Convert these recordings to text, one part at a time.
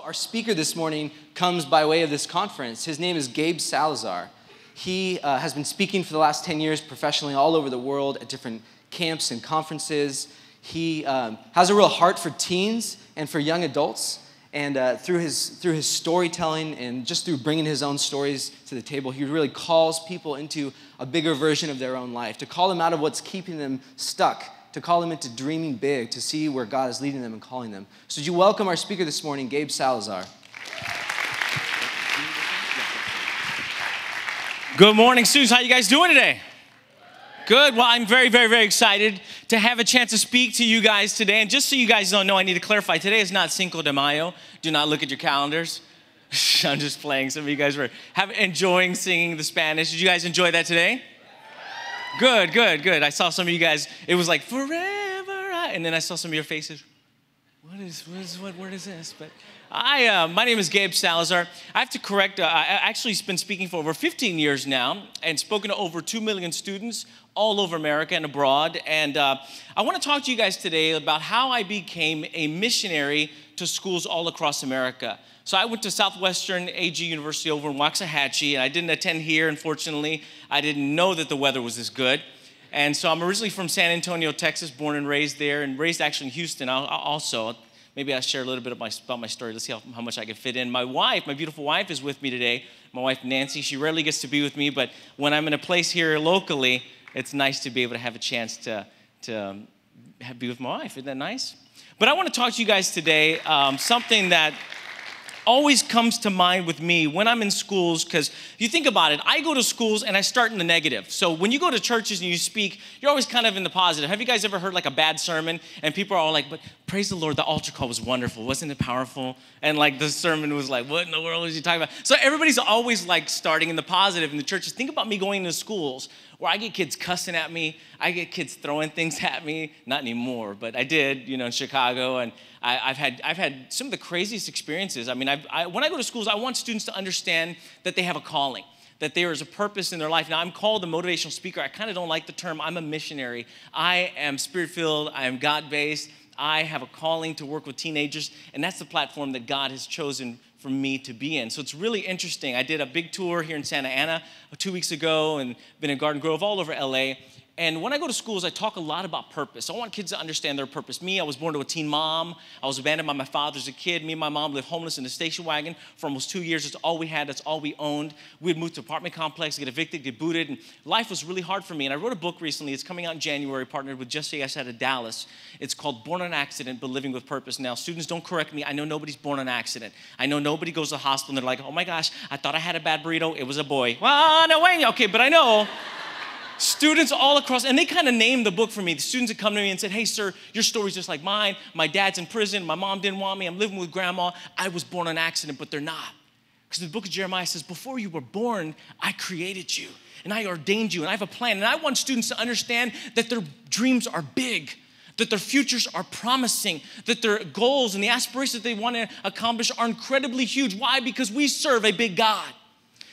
Our speaker this morning comes by way of this conference. His name is Gabe Salazar. He has been speaking for the last 10 years professionally all over the world at different camps and conferences. He has a real heart for teens and for young adults. And through his storytelling and just through bringing his own stories to the table, he really calls people into a bigger version of their own life, to call them out of what's keeping them stuck, to call them into dreaming big, to see where God is leading them and calling them. So would you welcome our speaker this morning, Gabe Salazar. Good morning, students. How you guys doing today? Good. Well, I'm very, very, very excited to have a chance to speak to you guys today. And just so you guys don't know, I need to clarify, today is not Cinco de Mayo. Do not look at your calendars. I'm just playing. Some of you guys were enjoying singing the Spanish. Did you guys enjoy that today? Good, good, good. I saw some of you guys, it was like, forever, and then I saw some of your faces. What word is this? But my name is Gabe Salazar. I have to correct, I actually been speaking for over 15 years now and spoken to over 2 million students all over America and abroad. And I want to talk to you guys today about how I became a missionary to schools all across America. So I went to Southwestern AG University over in Waxahachie, and I didn't attend here, unfortunately. I didn't know that the weather was this good. And so I'm originally from San Antonio, Texas, born and raised there, and raised actually in Houston also. Maybe I'll share a little bit about my story. Let's see how much I can fit in. My wife, my beautiful wife, is with me today. My wife, Nancy, she rarely gets to be with me, but when I'm in a place here locally, it's nice to be able to have a chance to be with my wife. Isn't that nice? But I want to talk to you guys today, something that always comes to mind with me when I'm in schools, because you think about it, I go to schools and I start in the negative. So when you go to churches and you speak, you're always kind of in the positive. Have you guys ever heard like a bad sermon and people are all like, but praise the Lord, the altar call was wonderful. Wasn't it powerful? And like the sermon was like, what in the world was you talking about? So everybody's always like starting in the positive in the churches. Think about me going to schools where I get kids cussing at me. I get kids throwing things at me. Not anymore, but I did, in Chicago. And I've had some of the craziest experiences. I mean, when I go to schools, I want students to understand that they have a calling, that there is a purpose in their life. Now, I'm called a motivational speaker. I kind of don't like the term. I'm a missionary. I am spirit-filled. I am God-based. I have a calling to work with teenagers, and that's the platform that God has chosen for me to be in. So it's really interesting. I did a big tour here in Santa Ana 2 weeks ago and been in Garden Grove all over LA. And when I go to schools, I talk a lot about purpose. I want kids to understand their purpose. Me, I was born to a teen mom. I was abandoned by my father as a kid. Me and my mom lived homeless in a station wagon for almost 2 years. That's all we had. That's all we owned. We had moved to an apartment complex, get evicted, get booted, and life was really hard for me. And I wrote a book recently. It's coming out in January, partnered with Jesse out of Dallas. It's called Born on Accident, But Living with Purpose. Now, students, don't correct me. I know nobody's born on accident. I know nobody goes to the hospital and they're like, oh my gosh, I thought I had a bad burrito. It was a boy. Well, no way. Okay, but I know students all across, and they kind of named the book for me. The students had come to me and said, hey, sir, your story's just like mine. My dad's in prison. My mom didn't want me. I'm living with grandma. I was born on accident, but they're not. Because the book of Jeremiah says, before you were born, I created you, and I ordained you, and I have a plan. And I want students to understand that their dreams are big, that their futures are promising, that their goals and the aspirations that they want to accomplish are incredibly huge. Why? Because we serve a big God.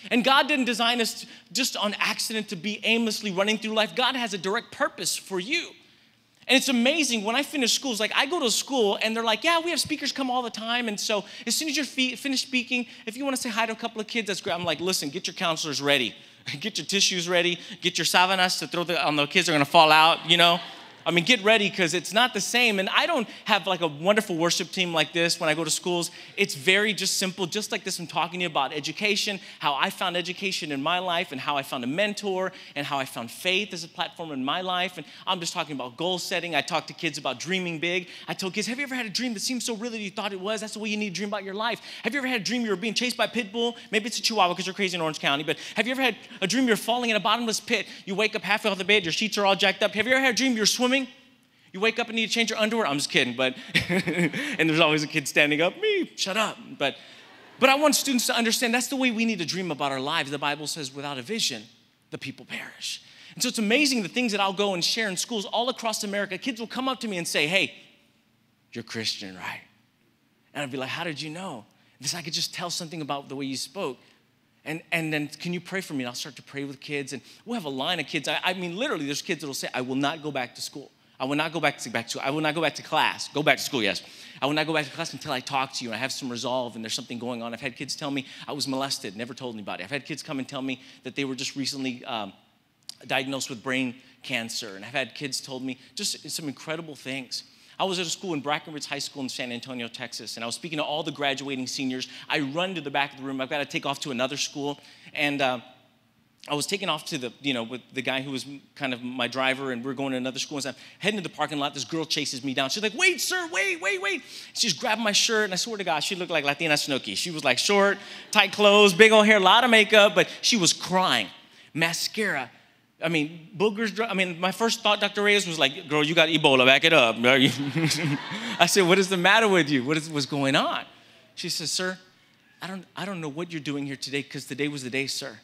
And God didn't design us just on accident to be aimlessly running through life. God has a direct purpose for you. And it's amazing, when I finish schools, like I go to school and they're like, yeah, we have speakers come all the time. And so as soon as you're finished speaking, if you want to say hi to a couple of kids, that's great. I'm like, listen, get your counselors ready. Get your tissues ready. Get your sábanas to throw on the kids that are going to fall out, I mean, get ready, because it's not the same. And I don't have like a wonderful worship team like this when I go to schools. It's very just simple, just like this. I'm talking to you about education, how I found education in my life, and how I found a mentor, and how I found faith as a platform in my life. And I'm just talking about goal setting. I talk to kids about dreaming big. I tell kids, have you ever had a dream that seemed so real that you thought it was? That's the way you need to dream about your life. Have you ever had a dream you were being chased by a pit bull? Maybe it's a chihuahua because you're crazy in Orange County. But have you ever had a dream you're falling in a bottomless pit? You wake up halfway off the bed, your sheets are all jacked up. Have you ever had a dream you're swimming? You wake up and need to change your underwear? I'm just kidding, but, and there's always a kid standing up, me, shut up. But I want students to understand that's the way we need to dream about our lives. The Bible says without a vision, the people perish. And so it's amazing the things that I'll go and share in schools all across America. Kids will come up to me and say, hey, you're Christian, right? And I'd be like, how did you know? Because I could just tell something about the way you spoke. And then, can you pray for me? And I'll start to pray with kids. And we'll have a line of kids. I mean, literally, there's kids that will say, I will not go back to school. I will not go back to I will not go back to class. Go back to school, yes. I will not go back to class until I talk to you and I have some resolve and there's something going on. I've had kids tell me I was molested, never told anybody. I've had kids come and tell me that they were just recently diagnosed with brain cancer. And I've had kids told me just some incredible things. I was at a school in Brackenridge High School in San Antonio, Texas, and I was speaking to all the graduating seniors. I run to the back of the room. I've got to take off to another school. And I was taking off to with the guy who was kind of my driver, and we're going to another school. And so I'm heading to the parking lot. This girl chases me down. She's like, wait, sir, wait. She's grabbing my shirt, and I swear to God, she looked like Latina Snooki. She was like short, tight clothes, big old hair, a lot of makeup, but she was crying. Mascara. I mean, boogers. I mean, my first thought, Dr. Reyes, was like, girl, you got Ebola, back it up. I said, what is the matter with you? What's going on? She says, sir, I don't know what you're doing here today because today was the day, sir.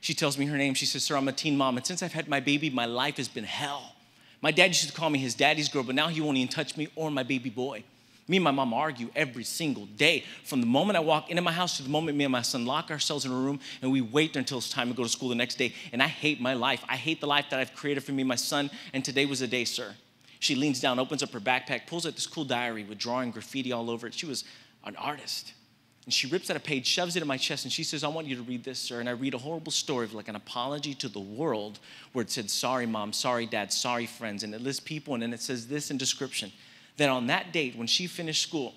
She tells me her name. She says, sir, I'm a teen mom. And since I've had my baby, my life has been hell. My dad used to call me his daddy's girl, but now he won't even touch me or my baby boy. Me and my mom argue every single day. From the moment I walk into my house to the moment me and my son lock ourselves in a room and we wait until it's time to go to school the next day. And I hate my life. I hate the life that I've created for me and my son. And today was the day, sir. She leans down, opens up her backpack, pulls out this cool diary with drawing graffiti all over it. She was an artist. And she rips out a page, shoves it in my chest, and she says, I want you to read this, sir. And I read a horrible story of like an apology to the world where it said, sorry, mom, sorry, dad, sorry, friends. And it lists people, and then it says this in description. That on that date, when she finished school,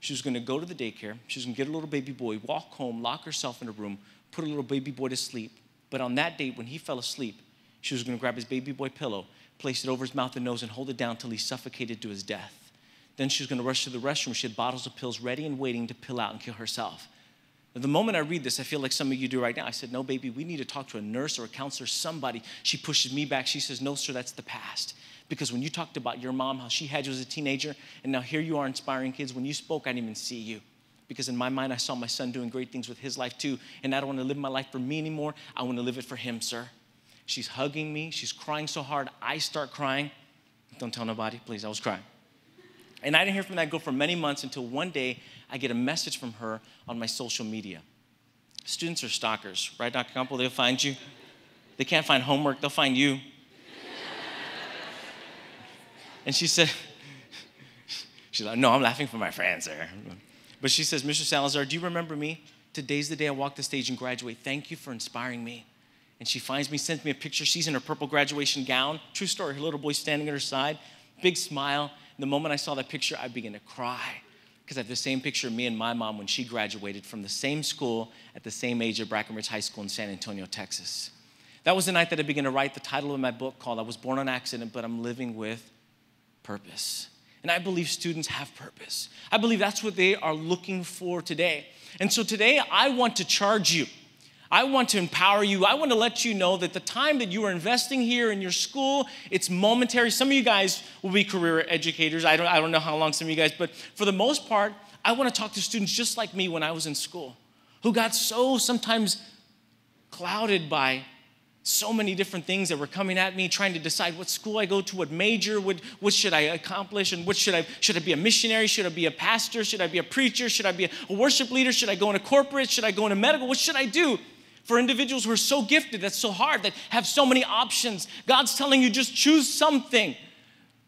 she was going to go to the daycare. She was going to get a little baby boy, walk home, lock herself in a room, put a little baby boy to sleep. But on that date, when he fell asleep, she was going to grab his baby boy pillow, place it over his mouth and nose, and hold it down till he suffocated to his death. Then she was going to rush to the restroom. She had bottles of pills ready and waiting to pill out and kill herself. The moment I read this, I feel like some of you do right now. I said, no, baby, we need to talk to a nurse or a counselor, somebody. She pushes me back. She says, no, sir, that's the past. Because when you talked about your mom, how she had you as a teenager, and now here you are inspiring kids, when you spoke, I didn't even see you. Because in my mind, I saw my son doing great things with his life too, and I don't want to live my life for me anymore. I want to live it for him, sir. She's hugging me. She's crying so hard, I start crying. Don't tell nobody, please, I was crying. And I didn't hear from that girl for many months until one day I get a message from her on my social media. Students are stalkers, right, Dr. Campbell? They'll find you. They can't find homework, they'll find you. And she said, she's like, no, I'm laughing for my friends there. But she says, Mr. Salazar, do you remember me? Today's the day I walk the stage and graduate. Thank you for inspiring me. And she finds me, sends me a picture. She's in her purple graduation gown. True story, her little boy standing at her side, big smile. The moment I saw that picture, I began to cry because I have the same picture of me and my mom when she graduated from the same school at the same age at Brackenridge High School in San Antonio, Texas. That was the night that I began to write the title of my book called I Was Born on Accident, but I'm Living with Purpose. And I believe students have purpose. I believe that's what they are looking for today. And so today, I want to charge you. I want to empower you. I want to let you know that the time that you are investing here in your school, it's momentary. Some of you guys will be career educators. I don't know how long some of you guys, but for the most part, I want to talk to students just like me when I was in school, who got so sometimes clouded by so many different things that were coming at me, trying to decide what school I go to, what major, what should I accomplish, and should I be a missionary? Should I be a pastor? Should I be a preacher? Should I be a worship leader? Should I go into corporate? Should I go into medical? What should I do? For individuals who are so gifted, that's so hard, that have so many options, God's telling you just choose something.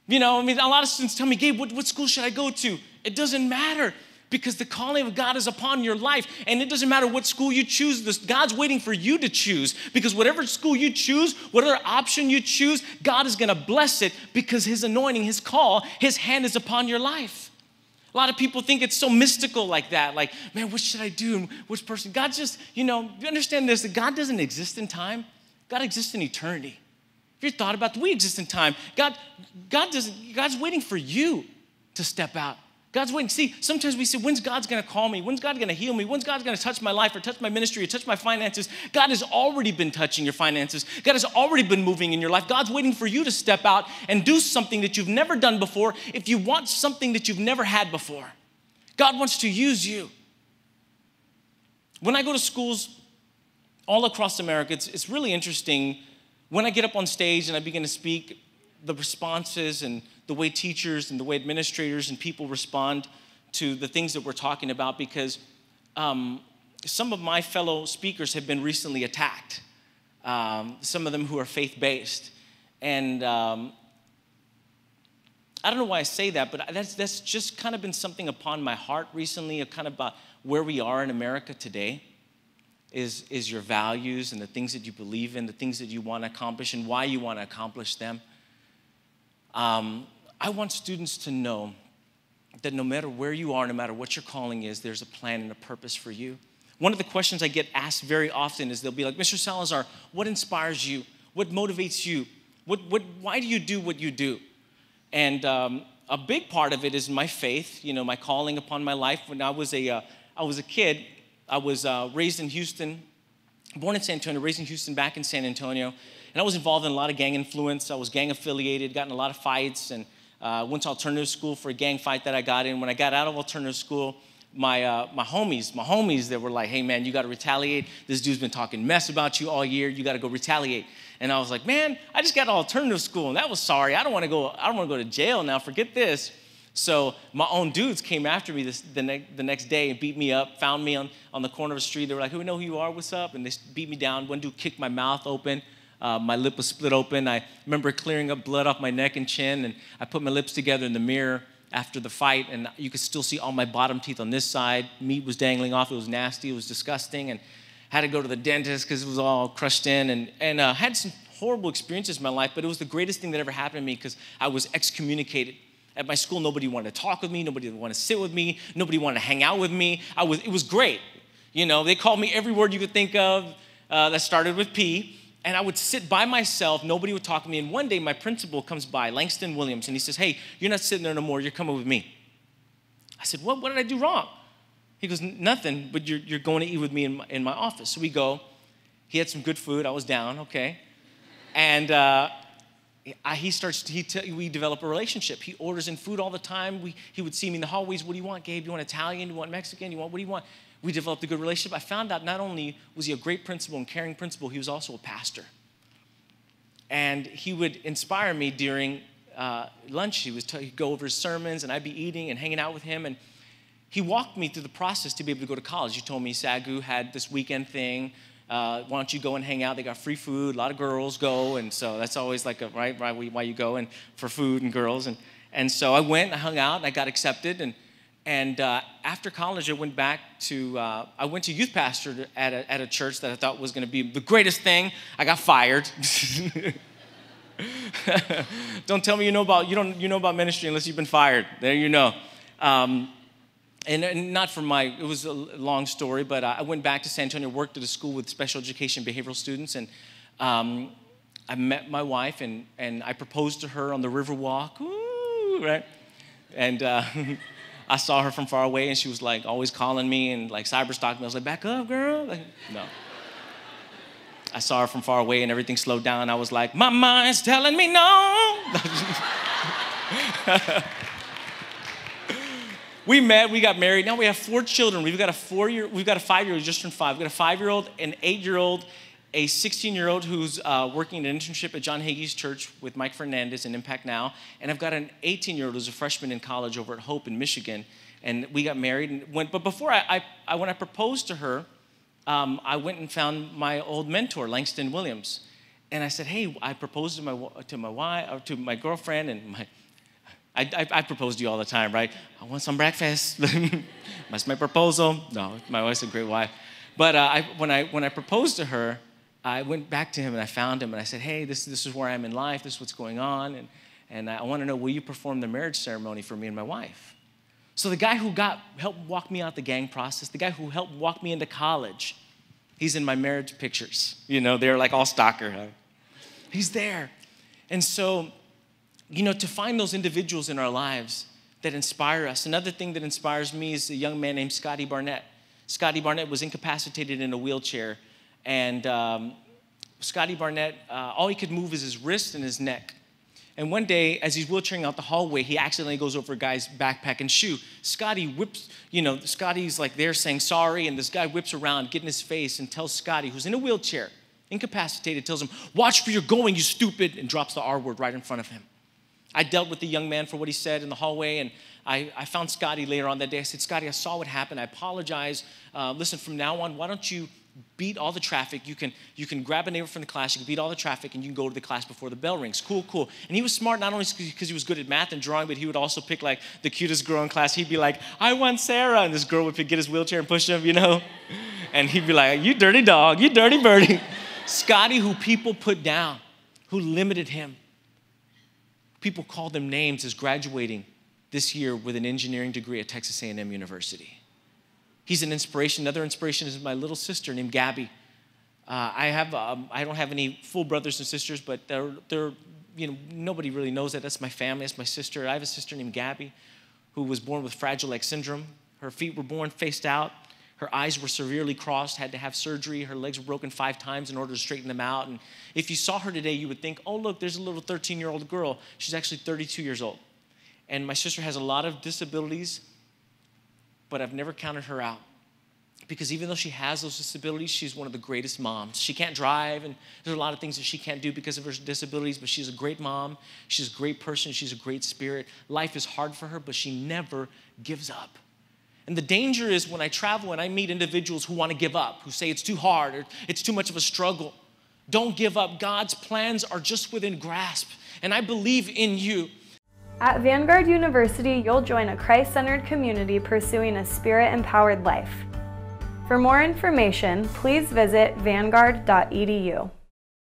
You know, I mean, a lot of students tell me, Gabe, what school should I go to? It doesn't matter. Because the calling of God is upon your life. And it doesn't matter what school you choose. God's waiting for you to choose. Because whatever school you choose, whatever option you choose, God is going to bless it because his anointing, his call, his hand is upon your life. A lot of people think it's so mystical like that. Like, man, what should I do? And which person? God just, you understand this, that God doesn't exist in time. God exists in eternity. Have you thought about that? We exist in time. God's waiting for you to step out. God's waiting. See, sometimes we say, when's God's going to call me? When's God going to heal me? When's God going to touch my life or touch my ministry or touch my finances? God has already been touching your finances. God has already been moving in your life. God's waiting for you to step out and do something that you've never done before if you want something that you've never had before. God wants to use you. When I go to schools all across America, it's really interesting. When I get up on stage and I begin to speak, the responses and the way teachers and the way administrators and people respond to the things that we're talking about, because some of my fellow speakers have been recently attacked, some of them who are faith-based. And I don't know why I say that, but that's just kind of been something upon my heart recently, of kind of about where we are in America today, is your values and the things that you believe in, the things that you want to accomplish and why you want to accomplish them. I want students to know that no matter where you are, no matter what your calling is, there's a plan and a purpose for you. One of the questions I get asked very often is they'll be like, Mr. Salazar, what inspires you? What motivates you? Why do you do what you do? And a big part of it is my faith, my calling upon my life. When I was a kid, I was raised in Houston, born in San Antonio, raised in Houston, back in San Antonio. And I was involved in a lot of gang influence. I was gang affiliated, got in a lot of fights, and went to alternative school for a gang fight that I got in. When I got out of alternative school, my homies, they were like, hey man, you got to retaliate. This dude's been talking mess about you all year. You got to go retaliate. And I was like, man, I just got out of alternative school, and that was sorry. I don't want to go to jail now. Forget this. So my own dudes came after me the next day and beat me up, found me on the corner of the street. They were like, who know who you are? What's up? And they beat me down. One dude kicked my mouth open. My lip was split open. I remember clearing up blood off my neck and chin, and I put my lips together in the mirror after the fight, and you could still see all my bottom teeth on this side. Meat was dangling off. It was nasty. It was disgusting, and had to go to the dentist because it was all crushed in, and had some horrible experiences in my life, but it was the greatest thing that ever happened to me because I was excommunicated. At my school, nobody wanted to talk with me. Nobody wanted to sit with me. Nobody wanted to hang out with me. It was great. They called me every word you could think of that started with P, and I would sit by myself. Nobody would talk to me, and one day my principal comes by, Langston Williams, and he says, hey, you're not sitting there no more. You're coming with me. I said, what did I do wrong? He goes, nothing, but you're going to eat with me in my office. So we go. He had some good food. I was down, okay. And we develop a relationship. He orders in food all the time. He would see me in the hallways. What do you want, Gabe? You want Italian? You want Mexican? What do you want? We developed a good relationship. I found out not only was he a great principal and caring principal, he was also a pastor. And he would inspire me during lunch. He'd go over his sermons, and I'd be eating and hanging out with him. And he walked me through the process to be able to go to college. He told me SAGU had this weekend thing. Why don't you go and hang out? They got free food. A lot of girls go, and so that's always like why you go and for food and girls. And so I went, I hung out, and I got accepted. And after college, I went to youth pastor at a church that I thought was going to be the greatest thing. I got fired. Don't tell me you know about ministry unless you've been fired. There you know. And not from it was a long story, but I went back to San Antonio, worked at a school with special education behavioral students, and I met my wife, and I proposed to her on the Riverwalk, right? And I saw her from far away, and she was like always calling me and like cyberstalking me. I was like, back up, girl. No. I saw her from far away, and everything slowed down. I was like, my mind's telling me no. We met, we got married. Now we have 4 children. We've got a 5-year-old who just turned 5. We've got a 5-year-old, an 8-year-old, a 16-year-old who's working an internship at John Hagee's church with Mike Fernandez in Impact Now. And I've got an 18-year-old who's a freshman in college over at Hope in Michigan. And we got married. But before when I proposed to her, I went and found my old mentor, Langston Williams. And I said, hey, I proposed to my wife, or to my girlfriend, and I propose to you all the time, right? I want some breakfast. That's my proposal. No, my wife's a great wife. But when I proposed to her, I went back to him and I found him and I said, hey, this is where I am in life. This is what's going on. And I want to know, will you perform the marriage ceremony for me and my wife? So the guy who helped walk me out the gang process, the guy who helped walk me into college, he's in my marriage pictures. They're like all stalker. Huh? He's there. And so, to find those individuals in our lives that inspire us. Another thing that inspires me is a young man named Scotty Barnett. Scotty Barnett was incapacitated in a wheelchair. And Scotty Barnett, all he could move is his wrist and his neck. And one day, as he's wheelchairing out the hallway, he accidentally goes over a guy's backpack and shoe. Scotty whips, Scotty's like there saying sorry, and this guy whips around, get in his face, and tells Scotty, who's in a wheelchair, incapacitated, tells him, watch where you're going, you stupid, and drops the R word right in front of him. I dealt with the young man for what he said in the hallway, and I found Scotty later on that day. I said, Scotty, I saw what happened. I apologize. Listen, from now on, why don't you beat all the traffic. You can grab a neighbor from the class, you can beat all the traffic, and you can go to the class before the bell rings. Cool, cool. And he was smart not only because he was good at math and drawing, but he would also pick like the cutest girl in class. He'd be like, I want Sarah. And this girl would get his wheelchair and push him, you know? And he'd be like, you dirty dog, you dirty birdie. Scotty, who people put down, who limited him. People called them names, is graduating this year with an engineering degree at Texas A&M University. He's an inspiration. Another inspiration is my little sister named Gabby. I don't have any full brothers and sisters, but they're nobody really knows that. That's my family. That's my sister. I have a sister named Gabby who was born with Fragile X syndrome. Her feet were born faced out. Her eyes were severely crossed, had to have surgery. Her legs were broken 5 times in order to straighten them out. And if you saw her today, you would think, oh, look, there's a little 13-year-old girl. She's actually 32 years old. And my sister has a lot of disabilities, but I've never counted her out. Because even though she has those disabilities, she's one of the greatest moms. She can't drive, and there's a lot of things that she can't do because of her disabilities, but she's a great mom. She's a great person. She's a great spirit. Life is hard for her, but she never gives up. And the danger is when I travel and I meet individuals who want to give up, who say it's too hard or it's too much of a struggle. Don't give up. God's plans are just within grasp, and I believe in you. At Vanguard University, you'll join a Christ-centered community pursuing a spirit-empowered life. For more information, please visit vanguard.edu.